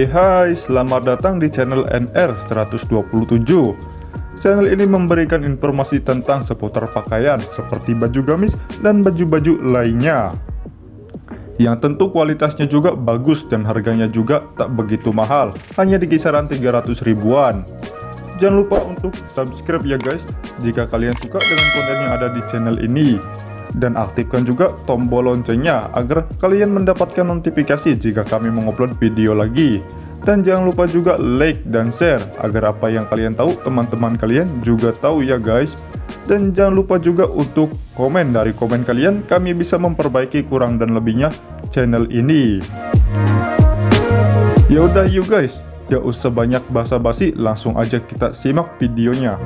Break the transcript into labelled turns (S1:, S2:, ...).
S1: Hai, selamat datang di channel NR 127. Channel ini memberikan informasi tentang seputar pakaian seperti baju gamis dan baju-baju lainnya, yang tentu kualitasnya juga bagus dan harganya juga tak begitu mahal, hanya di kisaran 300 ribuan. Jangan lupa untuk subscribe ya guys jika kalian suka dengan konten yang ada di channel ini, dan aktifkan juga tombol loncengnya agar kalian mendapatkan notifikasi jika kami mengupload video lagi. Dan jangan lupa juga like dan share agar apa yang kalian tahu teman-teman kalian juga tahu ya guys. Dan jangan lupa juga untuk komen, dari komen kalian kami bisa memperbaiki kurang dan lebihnya channel ini. Yaudah yuk guys, gak usah banyak basa-basi, langsung aja kita simak videonya.